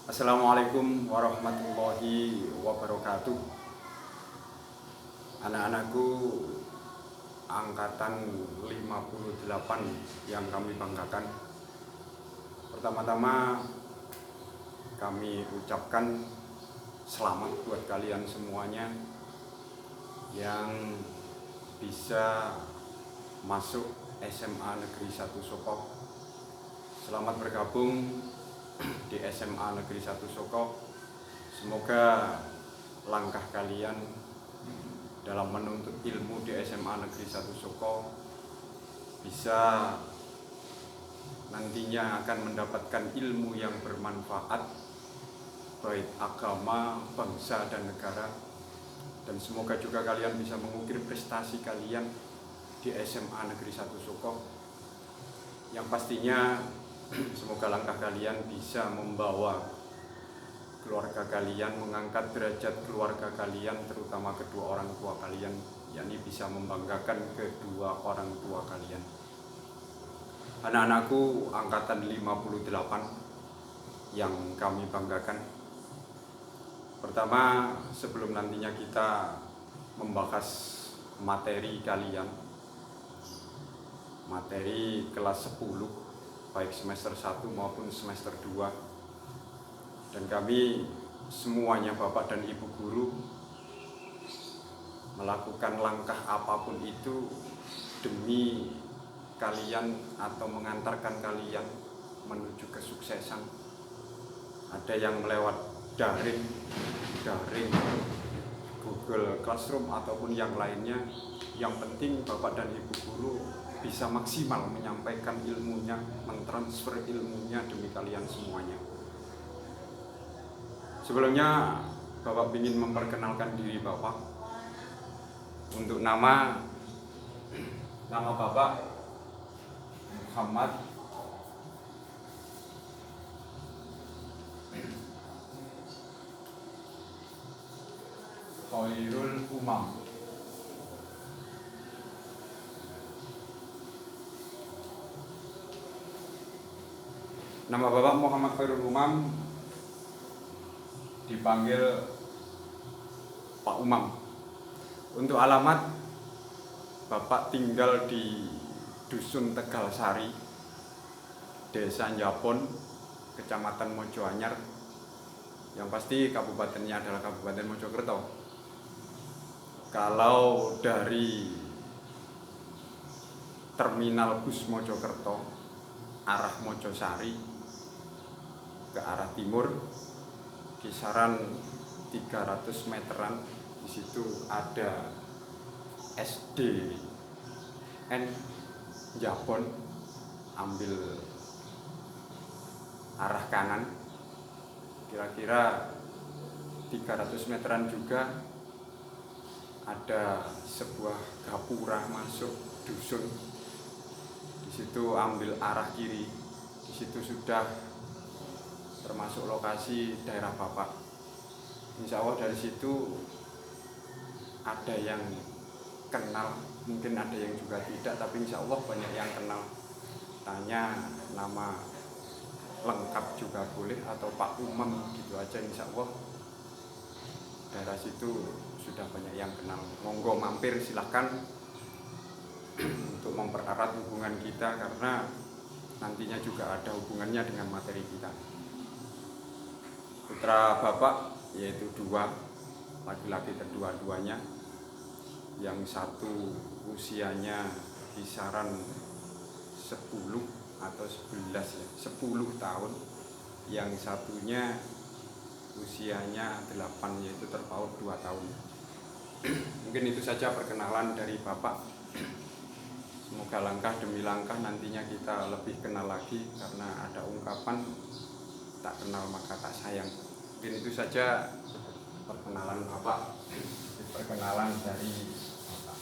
Assalamualaikum warahmatullahi wabarakatuh. Anak-anakku angkatan 58 yang kami banggakan. Pertama-tama kami ucapkan selamat buat kalian semuanya yang bisa masuk SMA Negeri 1 Soko. Selamat bergabung di SMA Negeri 1 Soko. Semoga langkah kalian dalam menuntut ilmu di SMA Negeri 1 Soko bisa nantinya akan mendapatkan ilmu yang bermanfaat baik agama, bangsa, dan negara. Dan semoga juga kalian bisa mengukir prestasi kalian di SMA Negeri 1 Soko. Yang pastinya semoga langkah kalian bisa membawa keluarga kalian, mengangkat derajat keluarga kalian, terutama kedua orang tua kalian, yakni bisa membanggakan kedua orang tua kalian. Anak-anakku angkatan 58 yang kami banggakan. Pertama, sebelum nantinya kita membahas materi kalian, materi kelas 10 baik semester 1 maupun semester 2, dan kami semuanya Bapak dan Ibu guru melakukan langkah apapun itu demi kalian atau mengantarkan kalian menuju kesuksesan. Ada yang melewat daring, Google Classroom ataupun yang lainnya. Yang penting Bapak dan Ibu guru bisa maksimal menyampaikan ilmunya, mentransfer ilmunya demi kalian semuanya. Sebelumnya Bapak ingin memperkenalkan diri Bapak. Untuk nama Bapak Muhammad Khairul Umam. Nama Bapak Muhammad Khairul Umam, dipanggil Pak Umam. Untuk alamat, Bapak tinggal di Dusun Tegalsari, Desa Njapon, Kecamatan Mojoanyar. Yang pasti kabupatennya adalah Kabupaten Mojokerto. Kalau dari terminal bus Mojokerto arah Mojosari ke arah timur kisaran 300 meteran, di situ ada SDN Njapon, ambil arah kanan kira-kira 300 meteran juga ada sebuah gapura masuk dusun. Di situ ambil arah kiri, di situ sudah termasuk lokasi daerah Bapak. Insya Allah dari situ ada yang kenal, mungkin ada yang juga tidak, tapi insya Allah banyak yang kenal. Tanya nama lengkap juga boleh, atau Pak Umam gitu aja, insya Allah daerah situ sudah banyak yang kenal. Monggo mampir silahkan untuk mempererat hubungan kita, karena nantinya juga ada hubungannya dengan materi kita. Putra Bapak yaitu 2, laki-laki kedua-duanya. Yang satu usianya kisaran 10 atau 11 ya, 10 tahun. Yang satunya usianya 8, yaitu terpaut 2 tahun. Mungkin itu saja perkenalan dari Bapak. Semoga langkah demi langkah nantinya kita lebih kenal lagi, karena ada ungkapan tak kenal maka tak sayang. Mungkin itu saja perkenalan Bapak, perkenalan dari Bapak.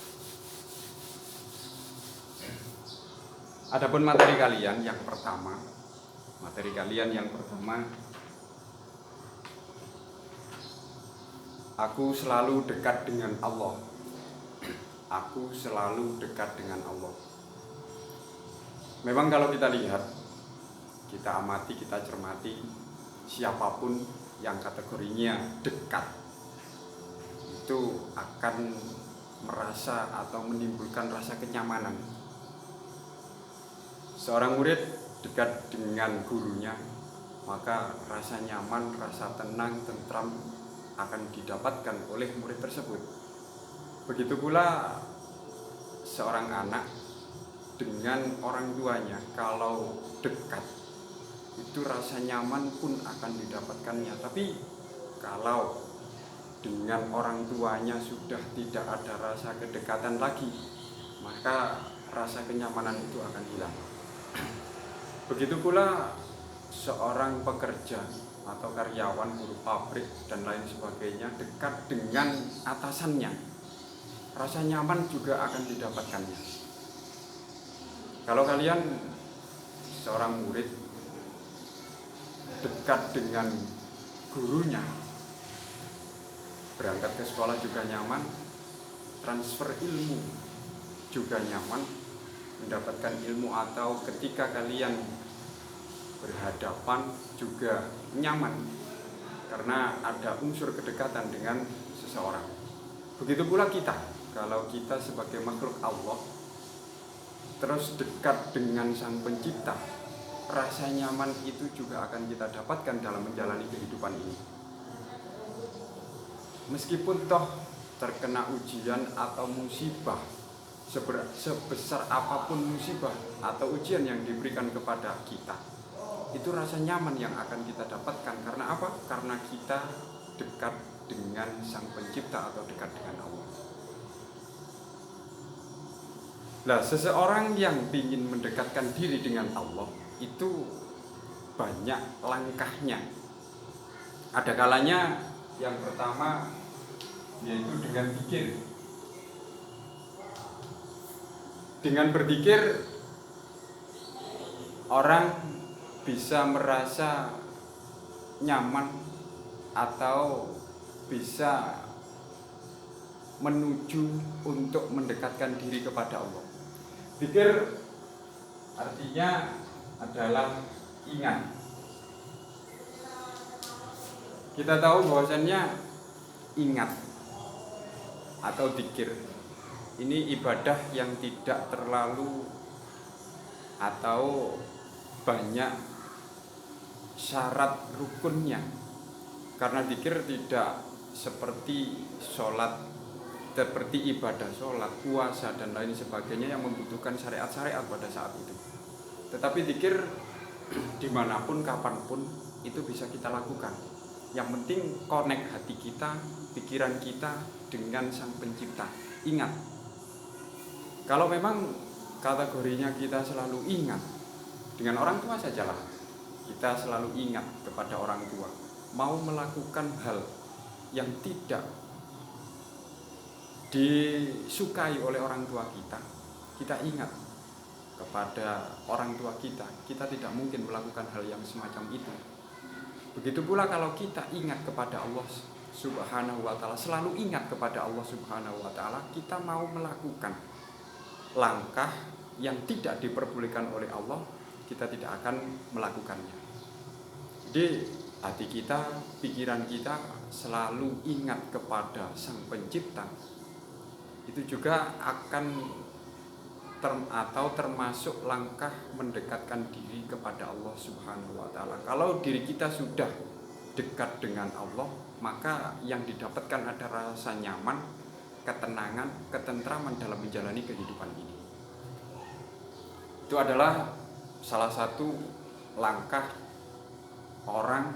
Adapun materi kalian yang pertama, aku selalu dekat dengan Allah. Aku selalu dekat dengan Allah. Memang kalau kita lihat, kita amati, kita cermati, siapapun yang kategorinya dekat itu akan merasa atau menimbulkan rasa kenyamanan. Seorang murid dekat dengan gurunya, maka rasa nyaman, rasa tenang, tentram akan didapatkan oleh murid tersebut. Begitu pula seorang anak dengan orang tuanya, kalau dekat itu rasa nyaman pun akan didapatkannya. Tapi kalau dengan orang tuanya sudah tidak ada rasa kedekatan lagi, maka rasa kenyamanan itu akan hilang. Begitu pula seorang pekerja atau karyawan, buruh pabrik dan lain sebagainya dekat dengan atasannya, rasa nyaman juga akan didapatkannya. Kalau kalian seorang murid dekat dengan gurunya, berangkat ke sekolah juga nyaman, transfer ilmu juga nyaman, mendapatkan ilmu atau ketika kalian berhadapan juga nyaman karena ada unsur kedekatan dengan seseorang. Begitu pula kita, kalau kita sebagai makhluk Allah terus dekat dengan Sang Pencipta, rasa nyaman itu juga akan kita dapatkan dalam menjalani kehidupan ini. Meskipun toh terkena ujian atau musibah, sebesar apapun musibah atau ujian yang diberikan kepada kita, itu rasa nyaman yang akan kita dapatkan. Karena apa? Karena kita dekat dengan Sang Pencipta atau dekat dengan Allah. Nah, seseorang yang ingin mendekatkan diri dengan Allah itu banyak langkahnya. Ada kalanya yang pertama yaitu dengan zikir. Dengan berzikir orang bisa merasa nyaman atau bisa menuju untuk mendekatkan diri kepada Allah. Zikir artinya adalah ingat. Kita tahu bahwasannya ingat atau zikir ini ibadah yang tidak terlalu atau banyak syarat rukunnya. Karena zikir tidak seperti sholat, seperti ibadah sholat, puasa dan lain sebagainya yang membutuhkan syariat-syariat pada saat itu. Tetapi zikir dimanapun, kapanpun itu bisa kita lakukan. Yang penting connect hati kita, pikiran kita dengan Sang Pencipta. Ingat, kalau memang kategorinya kita selalu ingat, dengan orang tua sajalah, kita selalu ingat kepada orang tua. Mau melakukan hal yang tidak disukai oleh orang tua kita, kita ingat kepada orang tua kita. Kita tidak mungkin melakukan hal yang semacam itu. Begitu pula kalau kita ingat kepada Allah Subhanahu wa ta'ala, selalu ingat kepada Allah Subhanahu wa ta'ala, kita mau melakukan langkah yang tidak diperbolehkan oleh Allah, kita tidak akan melakukannya. Jadi hati kita, pikiran kita selalu ingat kepada Sang Pencipta. Itu juga akan termasuk langkah mendekatkan diri kepada Allah Subhanahu wa ta'ala. Kalau diri kita sudah dekat dengan Allah, maka yang didapatkan ada rasa nyaman, ketenangan, ketentraman dalam menjalani kehidupan ini. Itu adalah salah satu langkah orang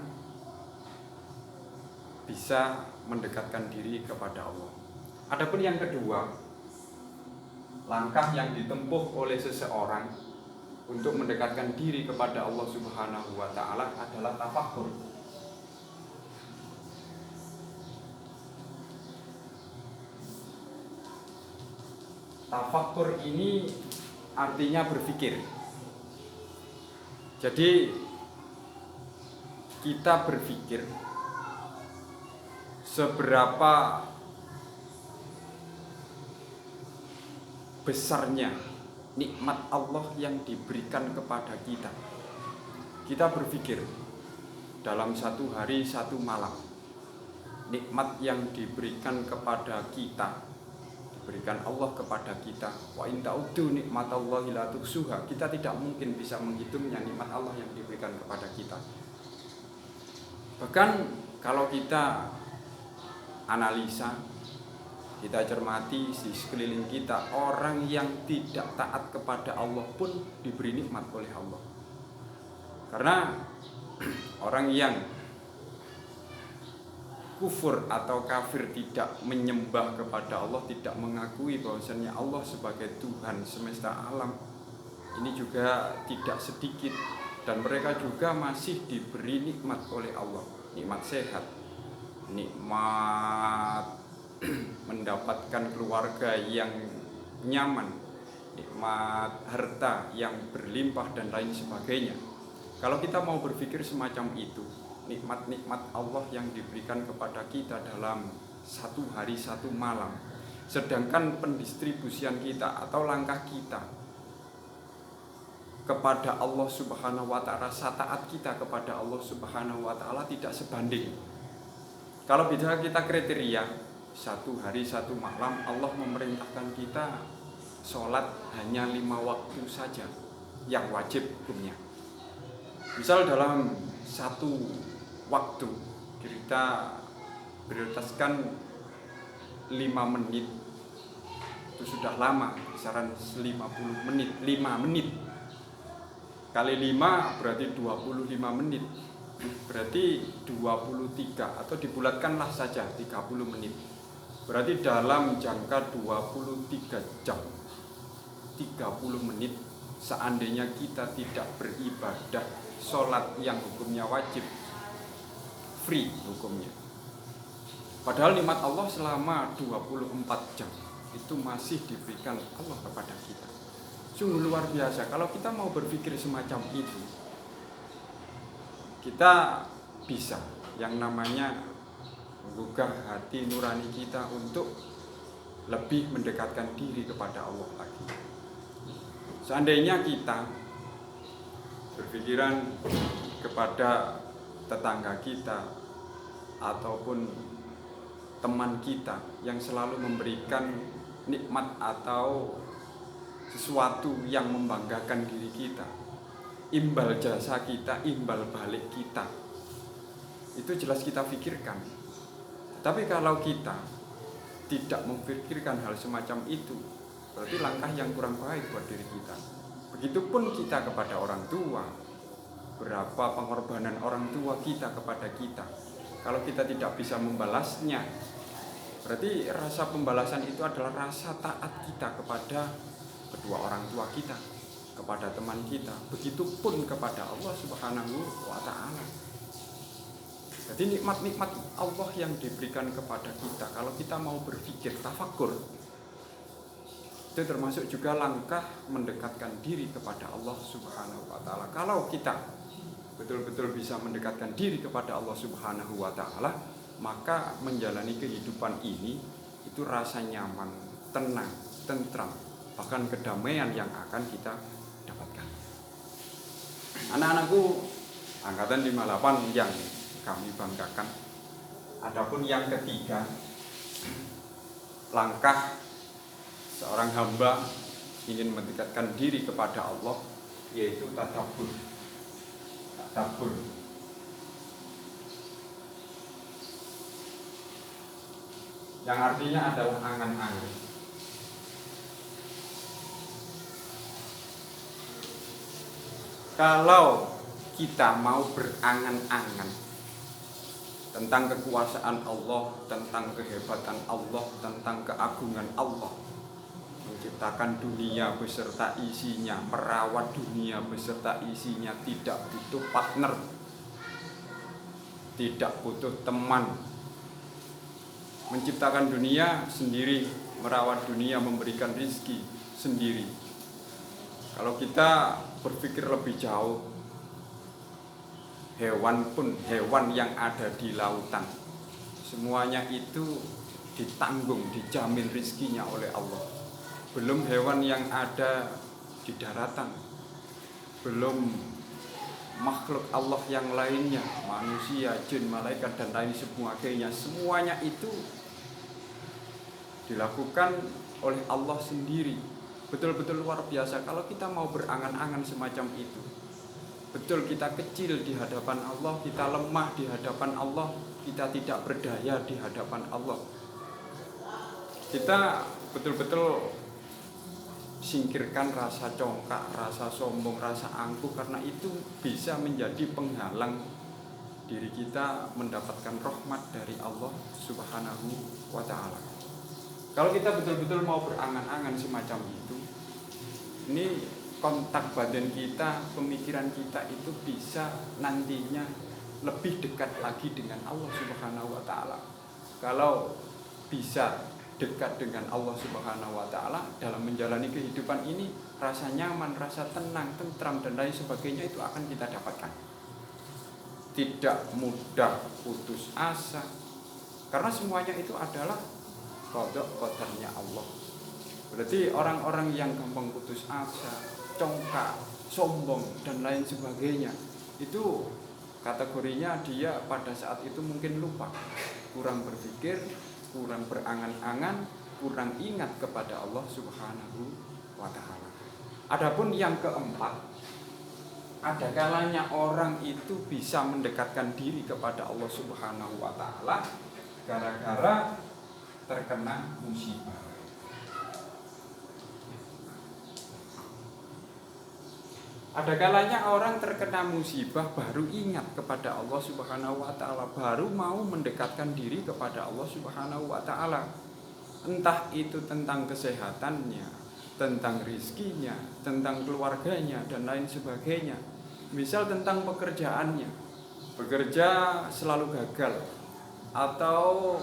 bisa mendekatkan diri kepada Allah. Adapun yang kedua, langkah yang ditempuh oleh seseorang untuk mendekatkan diri kepada Allah Subhanahu wa ta'ala adalah tafakkur. Tafakkur ini artinya berpikir. Jadi kita berpikir seberapa besarnya nikmat Allah yang diberikan kepada kita. Kita berpikir dalam satu hari satu malam. Nikmat yang diberikan kepada kita, diberikan Allah kepada kita. Wa in ta'uddu nikmatallahi la tuhsuha. Kita tidak mungkin bisa menghitungnya nikmat Allah yang diberikan kepada kita. Bahkan kalau kita analisa, kita cermati di sekeliling kita, orang yang tidak taat kepada Allah pun diberi nikmat oleh Allah. Karena orang yang kufur atau kafir, tidak menyembah kepada Allah, tidak mengakui bahwasannya Allah sebagai Tuhan semesta alam, ini juga tidak sedikit. Dan mereka juga masih diberi nikmat oleh Allah. Nikmat sehat, nikmat mendapatkan keluarga yang nyaman, nikmat harta yang berlimpah dan lain sebagainya. Kalau kita mau berpikir semacam itu, nikmat-nikmat Allah yang diberikan kepada kita dalam satu hari satu malam, sedangkan pendistribusian kita atau langkah kita kepada Allah Subhanahu wa ta'ala, taat kita kepada Allah Subhanahu wa ta'ala tidak sebanding. Kalau bisa kita kriteria satu hari satu malam, Allah memerintahkan kita sholat hanya 5 waktu saja yang wajib hukumnya. Misal dalam satu waktu kita prioritaskan 5 menit, itu sudah lama, kisaran 50 menit, 5 menit kali 5 berarti 25 menit, berarti 23, atau dibulatkanlah saja 30 menit, berarti dalam jangka 23 jam 30 menit seandainya kita tidak beribadah sholat yang hukumnya wajib, free hukumnya. Padahal nikmat Allah selama 24 jam itu masih diberikan Allah kepada kita. Sungguh luar biasa. Kalau kita mau berpikir semacam itu, kita bisa yang namanya menggugah hati nurani kita untuk lebih mendekatkan diri kepada Allah lagi. Seandainya kita berpikiran kepada tetangga kita ataupun teman kita yang selalu memberikan nikmat atau sesuatu yang membanggakan diri kita, imbal jasa kita, imbal balik kita, itu jelas kita pikirkan. Tapi kalau kita tidak memikirkan hal semacam itu, berarti langkah yang kurang baik buat diri kita. Begitupun kita kepada orang tua, berapa pengorbanan orang tua kita kepada kita, kalau kita tidak bisa membalasnya, berarti rasa pembalasan itu adalah rasa taat kita kepada kedua orang tua kita, kepada teman kita, begitupun kepada Allah Subhanahu wa ta'ala. Jadi nikmat-nikmat Allah yang diberikan kepada kita, kalau kita mau berpikir tafakur, itu termasuk juga langkah mendekatkan diri kepada Allah Subhanahu wa ta'ala. Kalau kita betul-betul bisa mendekatkan diri kepada Allah Subhanahu wa ta'ala, maka menjalani kehidupan ini itu rasa nyaman, tenang, tentram, bahkan kedamaian yang akan kita dapatkan. Anak-anakku angkatan 58 yang kami banggakan. Adapun yang ketiga, langkah seorang hamba ingin mendekatkan diri kepada Allah, yaitu tadabbur. Tadabbur. Yang artinya adalah angan-angan. Kalau kita mau berangan-angan tentang kekuasaan Allah, tentang kehebatan Allah, tentang keagungan Allah, menciptakan dunia beserta isinya, merawat dunia beserta isinya, tidak butuh partner, tidak butuh teman, menciptakan dunia sendiri, merawat dunia, memberikan rizki sendiri. Kalau kita berpikir lebih jauh, hewan pun, hewan yang ada di lautan, semuanya itu ditanggung, dijamin rizkinya oleh Allah. Belum hewan yang ada di daratan, belum makhluk Allah yang lainnya, manusia, jin, malaikat dan lain sebagainya, semuanya itu dilakukan oleh Allah sendiri. Betul-betul luar biasa kalau kita mau berangan-angan semacam itu. Betul kita kecil di hadapan Allah, kita lemah di hadapan Allah, kita tidak berdaya di hadapan Allah. Kita betul-betul singkirkan rasa congkak, rasa sombong, rasa angkuh, karena itu bisa menjadi penghalang diri kita mendapatkan rahmat dari Allah Subhanahu wa ta'ala. Kalau kita betul-betul mau berangan-angan semacam itu, ini kontak badan kita, pemikiran kita itu bisa nantinya lebih dekat lagi dengan Allah Subhanahu wa ta'ala. Kalau bisa dekat dengan Allah Subhanahu wa ta'ala dalam menjalani kehidupan ini, rasa nyaman, rasa tenang, tentram dan lain sebagainya itu akan kita dapatkan. Tidak mudah putus asa, karena semuanya itu adalah qada qadarnya Allah. Berarti orang-orang yang gampang putus asa, congkak, sombong dan lain sebagainya, itu kategorinya dia pada saat itu mungkin lupa, kurang berpikir, kurang berangan-angan, kurang ingat kepada Allah Subhanahu wa ta'ala. Adapun yang keempat, ada kalanya orang itu bisa mendekatkan diri kepada Allah Subhanahu wa ta'ala gara-gara terkena musibah. Ada kalanya orang terkena musibah baru ingat kepada Allah Subhanahu wa ta'ala, baru mau mendekatkan diri kepada Allah Subhanahu wa ta'ala. Entah itu tentang kesehatannya, tentang rizkinya, tentang keluarganya dan lain sebagainya. Misal tentang pekerjaannya, bekerja selalu gagal, atau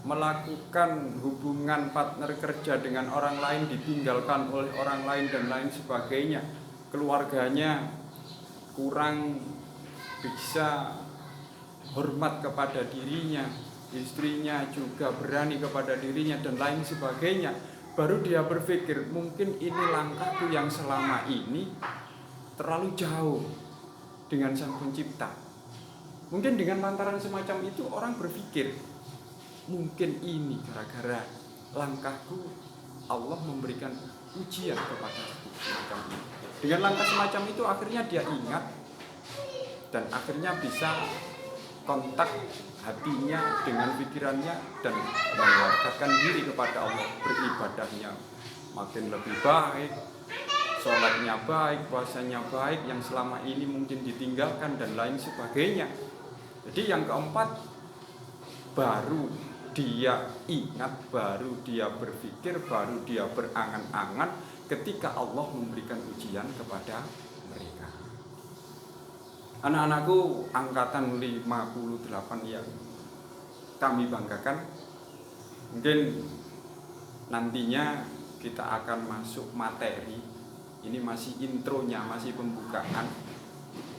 melakukan hubungan partner kerja dengan orang lain ditinggalkan oleh orang lain dan lain sebagainya. Keluarganya kurang bisa hormat kepada dirinya, istrinya juga berani kepada dirinya dan lain sebagainya. Baru dia berpikir, mungkin ini langkahku yang selama ini terlalu jauh dengan Sang Pencipta. Mungkin dengan lantaran semacam itu orang berpikir, mungkin ini gara-gara langkahku Allah memberikan ujian kepadaku semacam ini. Dengan langkah semacam itu akhirnya dia ingat dan akhirnya bisa kontak hatinya dengan pikirannya dan mendekatkan diri kepada Allah, beribadahnya makin lebih baik, sholatnya baik, puasanya baik yang selama ini mungkin ditinggalkan dan lain sebagainya. Jadi yang keempat, baru dia ingat, baru dia berpikir, baru dia berangan-angan ketika Allah memberikan ujian kepada mereka. Anak-anakku angkatan 58 yang kami banggakan, mungkin nantinya kita akan masuk materi. Ini masih intronya, masih pembukaan.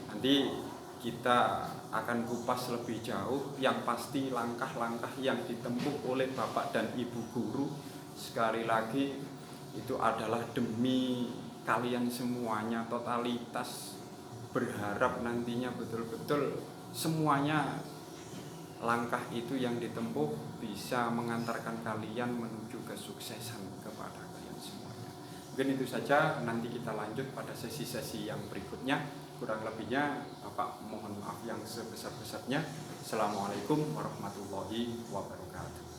Nanti kita akan kupas lebih jauh, yang pasti langkah-langkah yang ditempuh oleh Bapak dan Ibu guru. Sekali lagi, itu adalah demi kalian semuanya, totalitas, berharap nantinya betul-betul semuanya langkah itu yang ditempuh bisa mengantarkan kalian menuju kesuksesan kepada kalian semuanya. Mungkin itu saja, nanti kita lanjut pada sesi-sesi yang berikutnya. Kurang lebihnya Bapak mohon maaf yang sebesar-besarnya. Assalamualaikum warahmatullahi wabarakatuh.